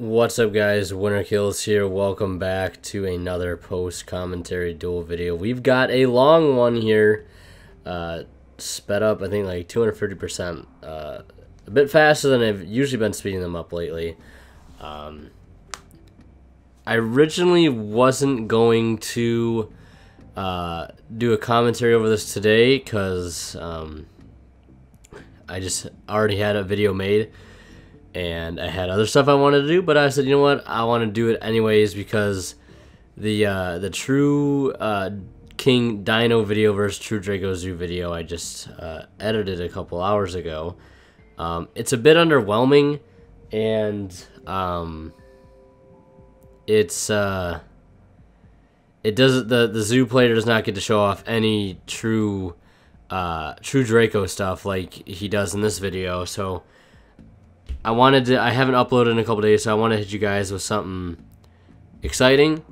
What's up, guys? Winter Kills here. Welcome back to another post-commentary duel video. We've got a long one here, sped up I think like 250%, a bit faster than I've usually been speeding them up lately. I originally wasn't going to do a commentary over this today because I just already had a video made. And I had other stuff I wanted to do, but I said, you know what, I want to do it anyways because the true King Dino video versus True Draco Zoo video I just edited a couple hours ago. It's a bit underwhelming, and the zoo player does not get to show off any true Draco stuff like he does in this video. So I haven't uploaded in a couple days, so I want to hit you guys with something exciting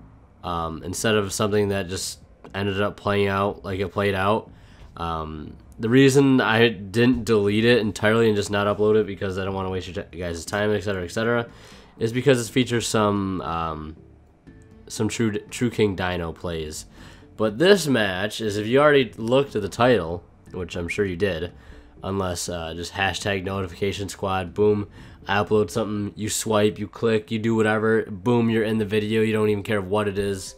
instead of something that just ended up playing out like it played out. The reason I didn't delete it entirely and just not upload it because I don't want to waste your guys' time, etc., is because it features some true King Dino plays. But this match is, if you already looked at the title, which I'm sure you did, unless just hashtag notification squad, boom, I upload something, you swipe, you click, you do whatever, boom, you're in the video, you don't even care what it is.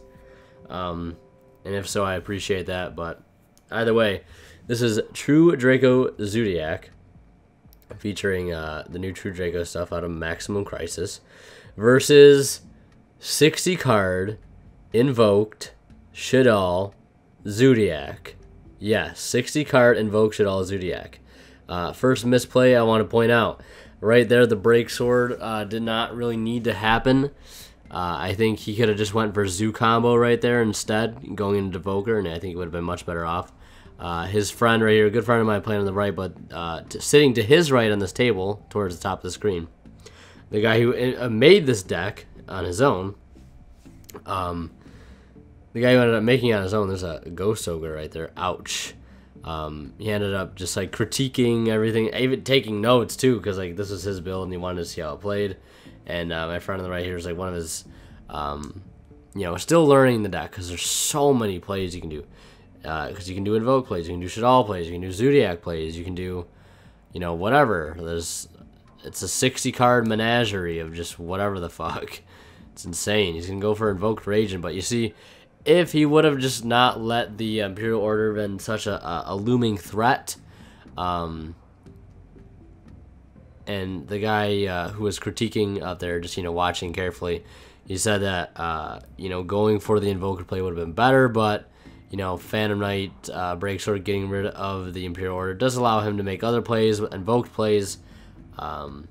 And if so, I appreciate that. But either way, this is True Draco Zoodiac, featuring the new True Draco stuff out of Maximum Crisis, versus 60 card Invoked Shaddoll Zoodiac. Yes, 60 card Invoked Shaddoll Zoodiac. First misplay I want to point out. Right there, the break sword did not really need to happen. I think he could have just went for Zoo combo right there instead, going into Devoker, and I think it would have been much better off. His friend right here, a good friend of mine playing on the right, but sitting to his right on this table, towards the top of the screen, the guy who made this deck on his own, the guy who ended up making it on his own, there's a Ghost Ogre right there, ouch. He ended up just like critiquing everything, even taking notes too, because like this was his build and he wanted to see how it played. And my friend on the right here is like one of his, still learning the deck because there's so many plays you can do. Because you can do Invoke plays, you can do Shaddoll plays, you can do Zoodiac plays, you can do, whatever. It's a 60 card menagerie of just whatever the fuck. It's insane. He's gonna go for Invoked Raging, but you see, if he would have just not let the Imperial Order been such a looming threat, and the guy who was critiquing out there, just watching carefully, he said that going for the Invoker play would have been better, but Phantom Knight Breaksword getting rid of the Imperial Order does allow him to make other plays, invoked plays. So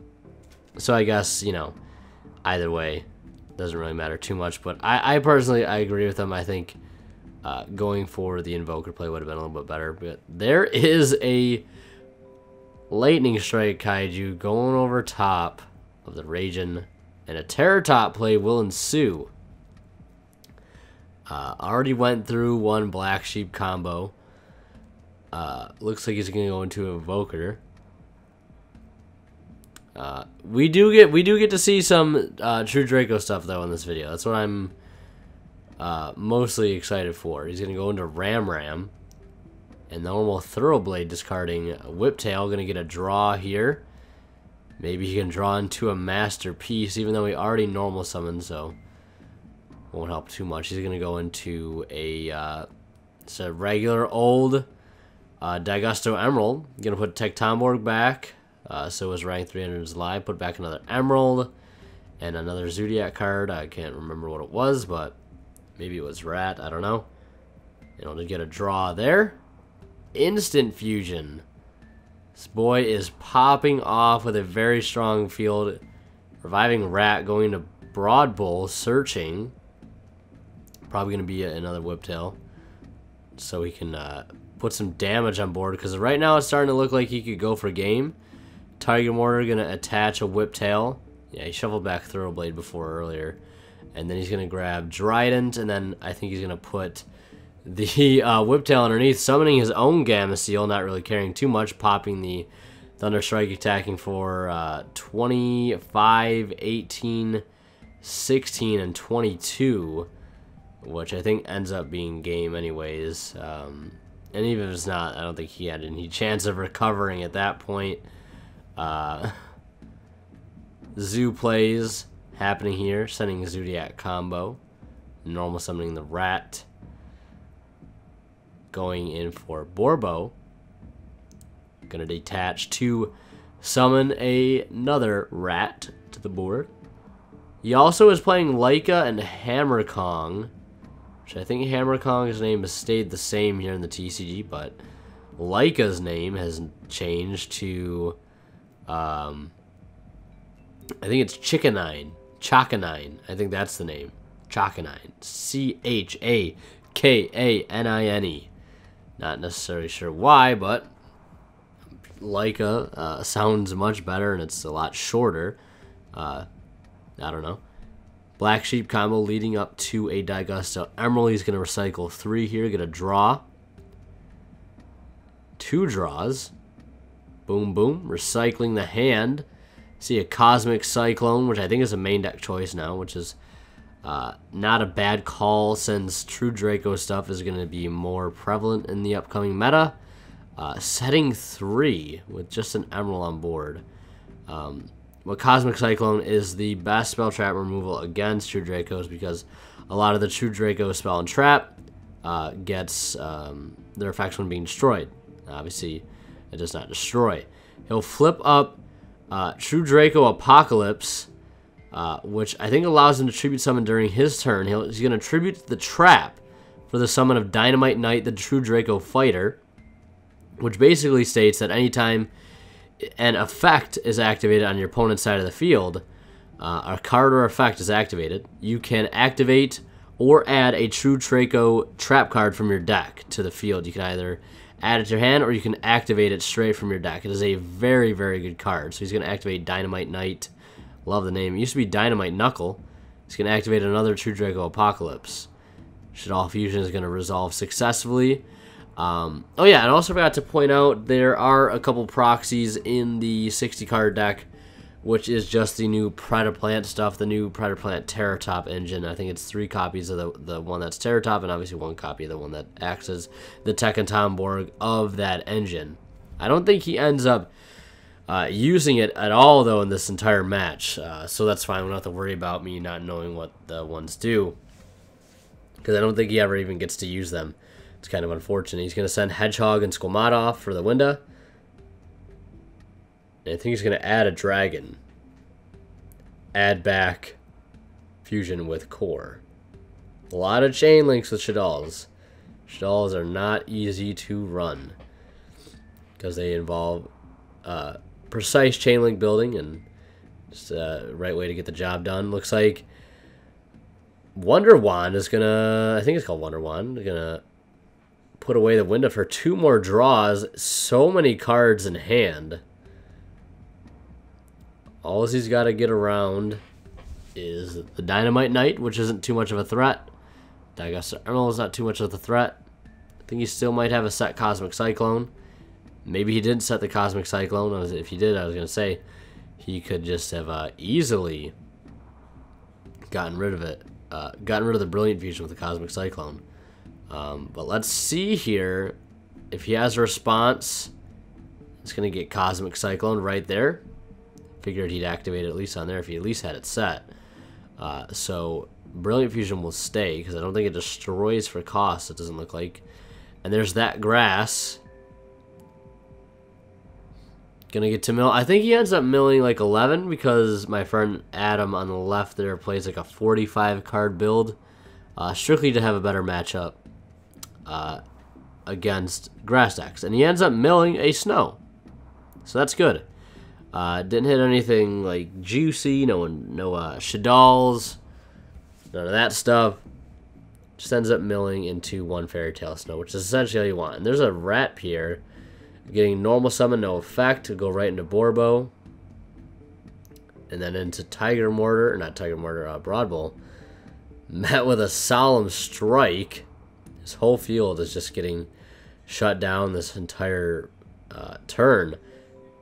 I guess either way, doesn't really matter too much, but I personally, I agree with him. I think going for the Invoker play would have been a little bit better. But there is a Lightning Strike Kaiju going over top of the Raging, and a Terror Top play will ensue. Already went through one Black Sheep combo. Looks like he's going to go into Invoker. We do get to see some True Draco stuff though in this video. That's what I'm mostly excited for. He's gonna go into Ram, and normal Thoroughblade, discarding Whiptail. Gonna get a draw here. Maybe he can draw into a Masterpiece, even though he already normal summoned, so won't help too much. He's gonna go into it's a regular old Daigusto Emerald. Gonna put Tectomborg back. So his rank 300 is live. Put back another Emerald and another Zoodiac card. I can't remember what it was, but maybe it was Rat. I don't know. To get a draw there. Instant Fusion. This boy is popping off with a very strong field. Reviving Rat, going to Broad Bull, searching. Probably going to be another Whiptail, so he can put some damage on board. Because right now it's starting to look like he could go for game. Tiger Mortar going to attach a Whiptail. Yeah, he shuffled back Thoroughblade before earlier. And then he's going to grab Trident, and then I think he's going to put the Whiptail underneath, summoning his own Gamma Seal, not really caring too much, popping the Thunderstrike attacking for 25, 18, 16, and 22, which I think ends up being game anyways. And even if it's not, I don't think he had any chance of recovering at that point. Zoo plays happening here, sending a Zoodiac combo. Normal summoning the rat. Going in for Borbo. Gonna detach to summon another rat to the board. He also is playing Leica and Hammer Kong, which I think Hammer Kong's name has stayed the same here in the TCG, but Leica's name has changed to, I think it's Chickanine. Chakanine. I think that's the name. Chakanine. Chakanine. Not necessarily sure why, but Leica sounds much better, and it's a lot shorter. I don't know. Black Sheep combo leading up to a Daigusto Emerald. He's going to recycle 3 here. Get a draw. 2 draws. Boom, boom. Recycling the hand. See a Cosmic Cyclone, which I think is a main deck choice now, which is not a bad call since True Draco stuff is going to be more prevalent in the upcoming meta. Setting 3 with just an Emerald on board. Well, Cosmic Cyclone is the best spell trap removal against True Dracos because a lot of the True Draco spell and trap gets their effects when being destroyed. Obviously, it does not destroy. He'll flip up True Draco Apocalypse, which I think allows him to tribute summon during his turn. He's going to tribute the trap for the summon of Dynamite Knight, the True Draco Fighter, which basically states that anytime an effect is activated on your opponent's side of the field, a card or effect is activated, you can activate or add a True Draco trap card from your deck to the field. You can either add it to your hand or you can activate it straight from your deck. It is a very, very good card. So he's going to activate Dynamite Knight. Love the name. It used to be Dynamite Knuckle. He's going to activate another True Draco Apocalypse. Shaddoll Fusion is going to resolve successfully. Oh yeah, and I also forgot to point out there are a couple proxies in the 60 card deck, which is just the new Predaplant stuff, the new Predaplant Terratop engine. I think it's 3 copies of the one that's Terratop, and obviously 1 copy of the one that acts as the Tekken Tomborg of that engine. I don't think he ends up using it at all, though, in this entire match, so that's fine. We don't have to worry about me not knowing what the ones do, because I don't think he ever even gets to use them. It's kind of unfortunate. He's going to send Hedgehog and Squamata for the Winda. And I think he's going to add a Dragon. Add back Fusion with Core. A lot of chain links with Shaddolls. Shaddolls are not easy to run, because they involve precise chain link building and just the right way to get the job done. Looks like Wonder Wand is going to... I think it's called Wonder Wand. Going to put away the window for 2 more draws. So many cards in hand. All he's got to get around is the Dynamite Knight, which isn't too much of a threat. Daigusto Emerald is not too much of a threat. I think he still might have a set Cosmic Cyclone. Maybe he didn't set the Cosmic Cyclone. If he did, I was going to say he could just have easily gotten rid of it. Gotten rid of the Brilliant Fusion with the Cosmic Cyclone. But let's see here if he has a response. It's going to get Cosmic Cyclone right there. Figured he'd activate it at least on there if he at least had it set. So Brilliant Fusion will stay because I don't think it destroys for cost. It doesn't look like. And there's that grass. Gonna get to mill. I think he ends up milling like 11 because my friend Adam on the left there plays like a 45 card build, strictly to have a better matchup against grass decks, and he ends up milling a snow, so that's good. Didn't hit anything like juicy, no Shaddolls, none of that stuff. Just ends up milling into 1 Fairy Tale Snow, which is essentially all you want. And there's a Rat here. Getting normal summon, no effect, to go right into Borbo. And then into Tiger Mortar, or not Tiger Mortar, Broad Bull. Met with a Solemn Strike. His whole field is just getting shut down this entire turn.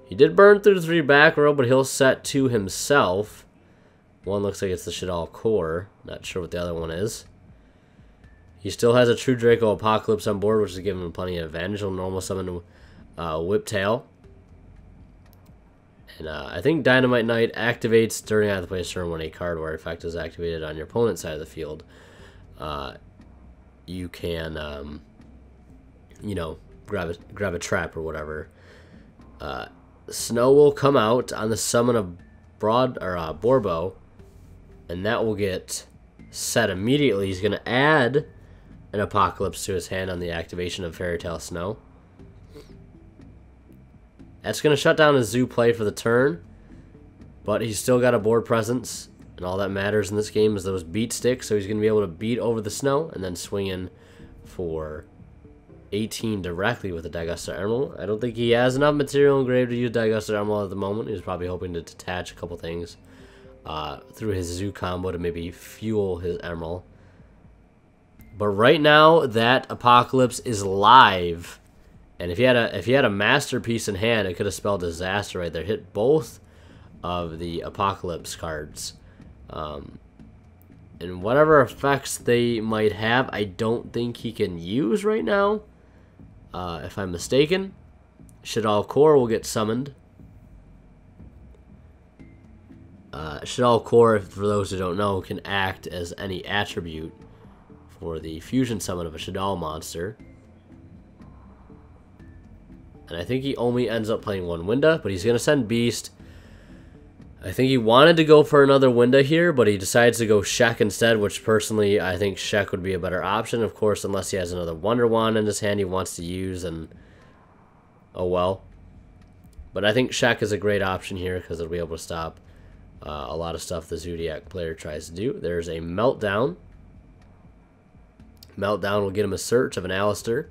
He did burn through the 3 back row, but he'll set 2 himself. One looks like it's the Shaddoll core. Not sure what the other one is. He still has a true Draco Apocalypse on board, which is giving him plenty of advantage. He'll normal summon Whiptail. And I think Dynamite Knight activates during either play turn when a card where effect is activated on your opponent's side of the field. You can, you know, grab a trap or whatever. Snow will come out on the summon of Borbo, and that will get set immediately. He's going to add an Apocalypse to his hand on the activation of Fairy Tale Snow. That's going to shut down his Zoo play for the turn, but he's still got a board presence, and all that matters in this game is those beat sticks, so he's going to be able to beat over the Snow and then swing in for 18 directly with the Daiguster Emerald. I don't think he has enough material engraved to use Daiguster Emerald at the moment. He was probably hoping to detach a couple things through his Zoo combo to maybe fuel his Emerald. But right now, that Apocalypse is live, and if he had a Masterpiece in hand, it could have spelled disaster right there. Hit both of the Apocalypse cards. And whatever effects they might have, I don't think he can use right now. If I'm mistaken, Shaddoll Core will get summoned. Shaddoll Core, for those who don't know, can act as any attribute for the fusion summon of a Shaddoll monster. And I think he only ends up playing 1 Winda, but he's going to send Beast. I think he wanted to go for another Winda here, but he decides to go Shek instead, which personally I think Shek would be a better option. Of course, unless he has another Wonder Wand in his hand he wants to use, and oh well. But I think Shek is a great option here because it'll be able to stop a lot of stuff the Zoodiac player tries to do. There's a Meltdown. Meltdown will get him a search of an Alistair.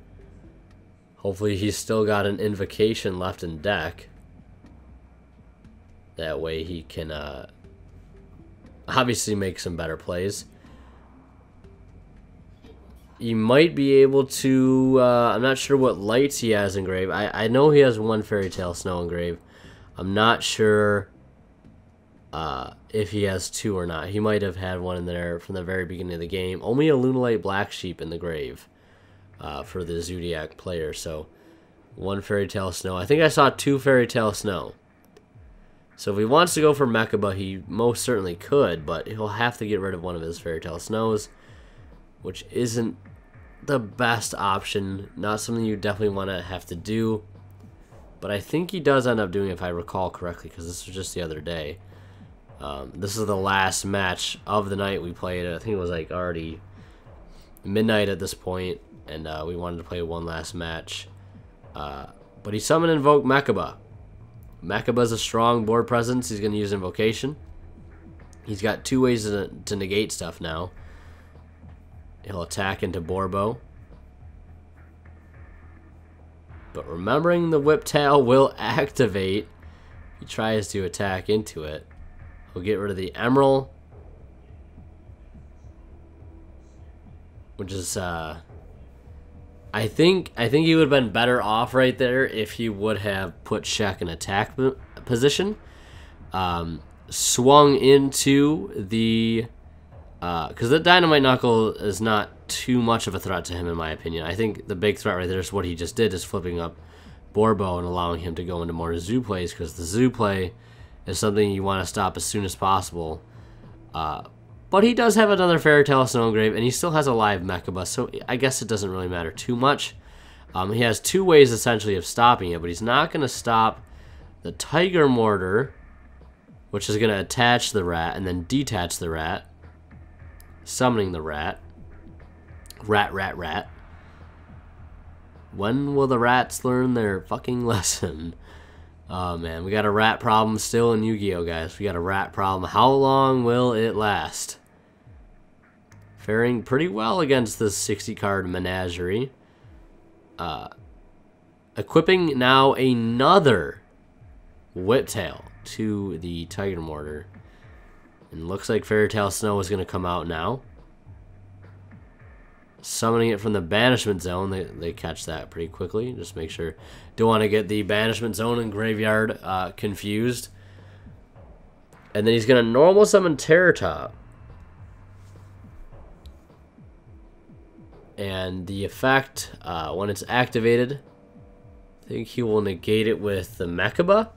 Hopefully he's still got an Invocation left in deck. That way he can obviously make some better plays. He might be able to... I'm not sure what lights he has engraved. I know he has 1 Fairy Tale Snow engraved. I'm not sure if he has 2 or not. He might have had 1 in there from the very beginning of the game. Only a Lunalight Black Sheep in the grave for the Zoodiac player. So 1 Fairy Tale Snow. I think I saw 2 Fairy Tale Snow. So if he wants to go for Mechaba, he most certainly could, but he'll have to get rid of one of his Fairy Tale Snows, which isn't the best option. Not something you definitely want to have to do, but I think he does end up doing it if I recall correctly, because this was just the other day. This is the last match of the night we played. I think it was like already midnight at this point, and we wanted to play one last match. But he summoned Invoked Mechaba. Mechaba's a strong board presence. He's going to use Invocation. He's got 2 ways to negate stuff now. He'll attack into Borbo. But remembering the Whiptail will activate, he tries to attack into it. He'll get rid of the Emerald, which is I think he would have been better off right there if he would have put Shek in attack position. Swung into the... because the Dynamite Knuckle is not too much of a threat to him, in my opinion. I think the big threat right there is what he just did, is flipping up Borbo and allowing him to go into more Zoo plays, because the Zoo play is something you want to stop as soon as possible. But he does have another Fairy Tale Snow Engrave, and he still has a live Mechaba, so I guess it doesn't really matter too much. He has 2 ways, essentially, of stopping it, but he's not going to stop the Tiger Mortar, which is going to attach the rat and then detach the rat, summoning the rat. Rat. When will the rats learn their fucking lesson? Oh, man, we got a rat problem still in Yu-Gi-Oh, guys. We got a rat problem. How long will it last? Faring pretty well against this 60-card menagerie. Equipping now another Whiptail to the Tiger Mortar. And looks like Fairy Tale Snow is going to come out now. summoning it from the banishment zone. They catch that pretty quickly. Just make sure. Don't want to get the banishment zone and graveyard confused. And then he's going to normal summon Terratop. And the effect, when it's activated, I think he will negate it with the Mechaba.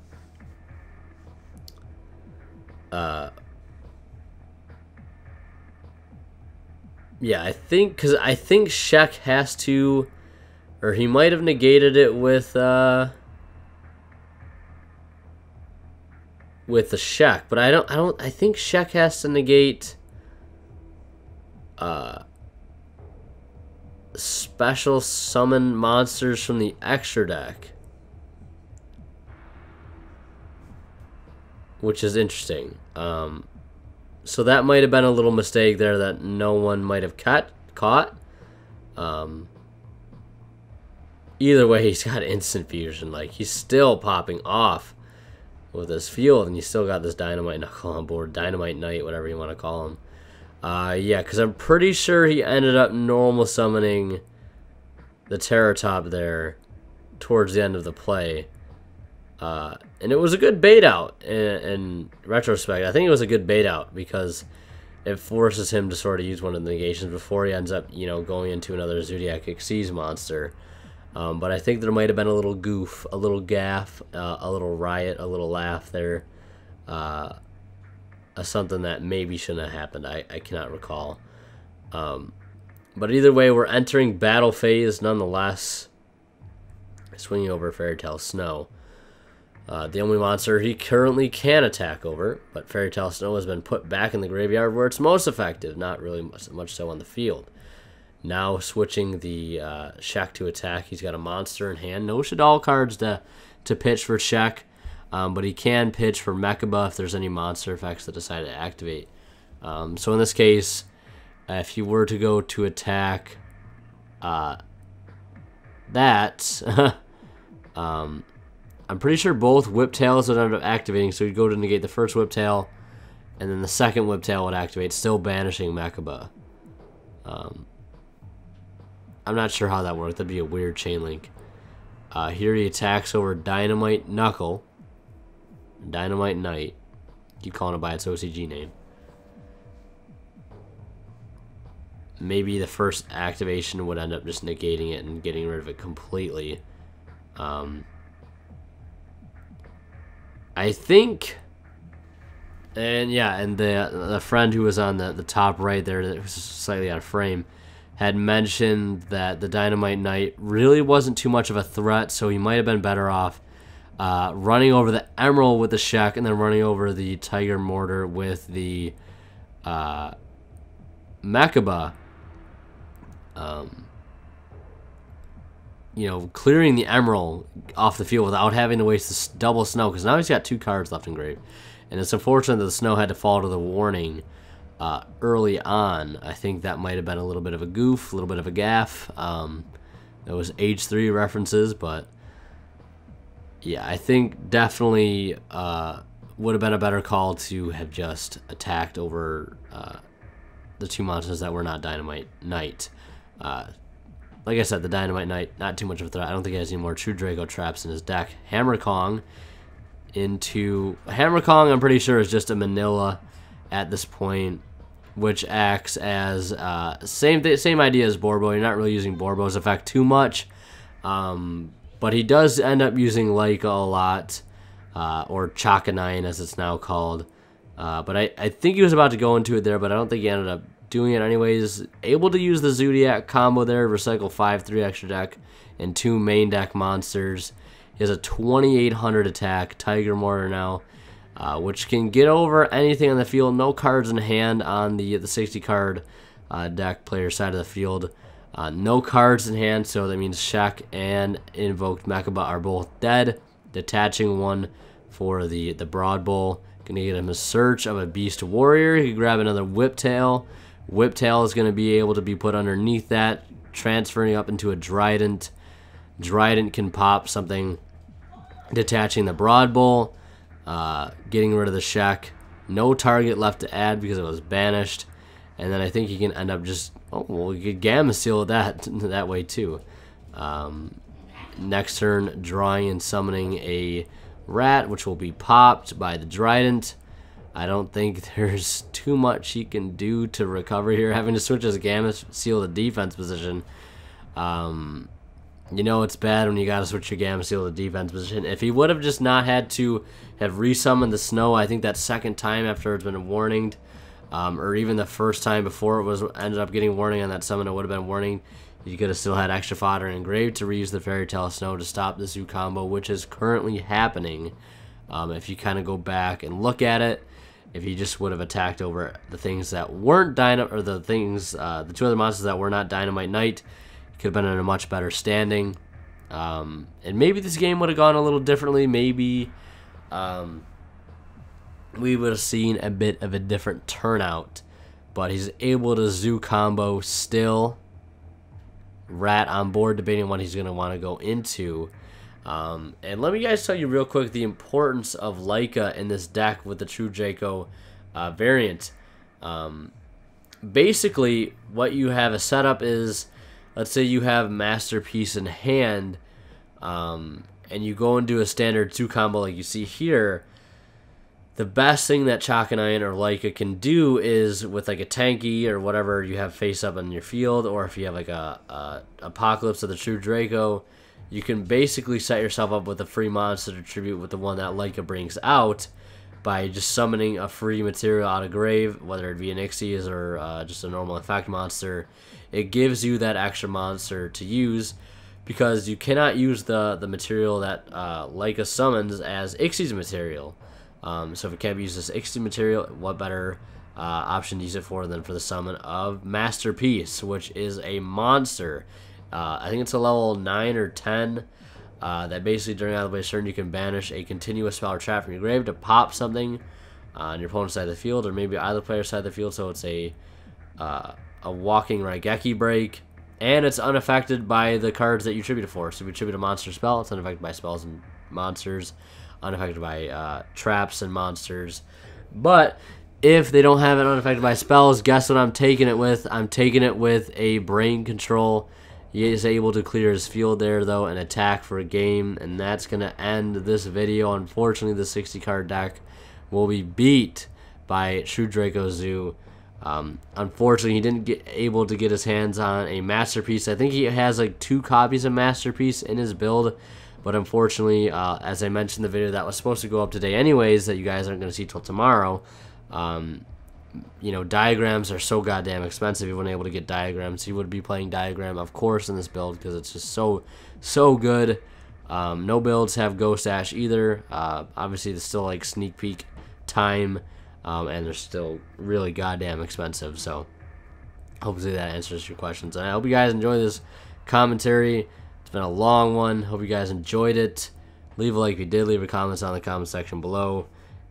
Yeah, I think, because I think Shek has to, or he might have negated it with the Shek, but I think Shek has to negate special summon monsters from the extra deck, which is interesting. So that might have been a little mistake there that no one might have caught. Either way, he's got instant fusion. Like, he's still popping off with his field, and you still got this Dynamite Knuckle on board, Dynamite Knight, whatever you want to call him. Yeah, because I'm pretty sure he ended up normal summoning the Terratop there towards the end of the play. And it was a good bait out in retrospect. I think it was a good bait out because it forces him to sort of use one of the negations before he ends up, you know, going into another Zoodiac Xyz monster. But I think there might have been a little goof, a little gaff, a little riot, a little laugh there. Something that maybe shouldn't have happened. I cannot recall. But either way, we're entering battle phase nonetheless. Swinging over Fairy Tale Snow. The only monster he currently can attack over, but Fairy Tale Snow has been put back in the graveyard where it's most effective, not really much so on the field. Now switching the Shek to attack, he's got a monster in hand. No Shaddoll cards to pitch for Shek, but he can pitch for Mechaba if there's any monster effects that decide to activate. So in this case, if you were to go to attack that, I'm pretty sure both Whiptails would end up activating, so you'd go to negate the first Whiptail, and then the second Whiptail would activate, still banishing Mechaba. I'm not sure how that worked. That'd be a weird chain link. Here he attacks over Dynamite Knuckle, Dynamite Knight. Keep calling it by its OCG name. Maybe the first activation would end up just negating it and getting rid of it completely. I think, and yeah, and the friend who was on the top right there, that was slightly out of frame, had mentioned that the Dynamite Knight really wasn't too much of a threat, so he might have been better off running over the Emerald with the Shek and then running over the Tiger Mortar with the Mechaba. You know, clearing the Emerald off the field without having to waste this double Snow, because now he's got 2 cards left in grave. And it's unfortunate that the Snow had to fall to the warning early on. I think that might have been a little bit of a goof, a little bit of a gaff. There was H3 references, but yeah, I think definitely would have been a better call to have just attacked over the 2 monsters that were not Dynamite Knight. Like I said, the Dynamite Knight, not too much of a threat. I don't think he has any more true Draco traps in his deck. Hammer Kong into... Hammer Kong, I'm pretty sure, is just a Manila at this point, which acts as... same idea as Borbo. You're not really using Borbo's effect too much. But he does end up using Leica a lot, or Chakanine as it's now called. But I think he was about to go into it there, but I don't think he ended up doing it anyways. Able to use the Zoodiac combo there, recycle 5/3 extra deck and 2 main deck monsters. He has a 2800 attack, Tiger Mortar now, which can get over anything on the field. No cards in hand on the 60 card deck player side of the field. No cards in hand, so that means Shek and Invoked Mecha are both dead. Detaching one for the Broad Bowl. Gonna get him a search of a Beast Warrior. He can grab another Whiptail. Whiptail is going to be able to be put underneath that, transferring up into a Trident. Trident can pop something, detaching the Broad Bowl, getting rid of the Shek. No target left to add because it was banished. And then I think you can end up just, oh, well, you could Gamma Seal that way too. Next turn, drawing and summoning a rat, which will be popped by the Trident. I don't think there's too much he can do to recover here, having to switch his Gamma Seal to defense position. You know it's bad when you gotta switch your Gamma Seal to defense position. If he would have just not had to have resummoned the snow, I think that second time after it's been warninged, or even the first time before it was ended up getting warning on that summon, it would have been warning. You could have still had extra fodder engraved to reuse the Fairy Tale Snow to stop the Zoo combo, which is currently happening. If you kind of go back and look at it, if he just would have attacked over the things that weren't dynamite, or the things, the two other monsters that were not Dynamite Knight, could have been in a much better standing. And maybe this game would have gone a little differently. Maybe we would have seen a bit of a different turnout. But he's able to Zoo combo still. Rat on board, debating what he's going to want to go into. And let me guys tell you real quick the importance of Leica in this deck with the True Draco variant. Basically, what you have a setup is, let's say you have Masterpiece in hand, and you go and do a standard 2 combo like you see here. The best thing that Chalk and Iron or Leica can do is with like a Tanky or whatever you have face up in your field, or if you have like a Apocalypse of the True Draco, you can basically set yourself up with a free monster to tribute with the one that Leica brings out by just summoning a free material out of grave, whether it be an Ixies or just a normal effect monster. It gives you that extra monster to use, because you cannot use the material that Leica summons as Ixies material. So if it can't be used as Ixie material, what better option to use it for than for the summon of Masterpiece, which is a monster. I think it's a level 9 or 10 that basically during out of the way turn you can banish a continuous spell or trap from your grave to pop something on your opponent's side of the field, or maybe either player's side of the field. So it's a walking Raigeki break, and it's unaffected by the cards that you tribute it for. So if you tribute a monster spell, it's unaffected by spells and monsters, unaffected by traps and monsters. But if they don't have it unaffected by spells, guess what I'm taking it with? I'm taking it with a Brain Control. He is able to clear his field there, though, and attack for a game, and that's going to end this video. Unfortunately, the 60-card deck will be beat by True Draco Zoo. Unfortunately, he didn't get able to get his hands on a Masterpiece. I think he has like 2 copies of Masterpiece in his build, but unfortunately, as I mentioned in the video that was supposed to go up today anyways, that you guys aren't going to see till tomorrow, you know, diagrams are so goddamn expensive. He wasn't able to get diagrams. He would be playing diagram, of course, in this build, because it's just so good. No builds have Ghost Ash either. Obviously, there's still like sneak peek time, and they're still really goddamn expensive. So hopefully that answers your questions, and I hope you guys enjoy this commentary. It's been a long one. Hope you guys enjoyed it. Leave a like if you did. Leave a comment on the comment section below.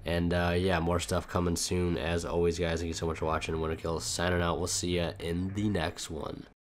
And yeah, more stuff coming soon. As always, guys, thank you so much for watching. Winterkill signing out. We'll see you in the next one.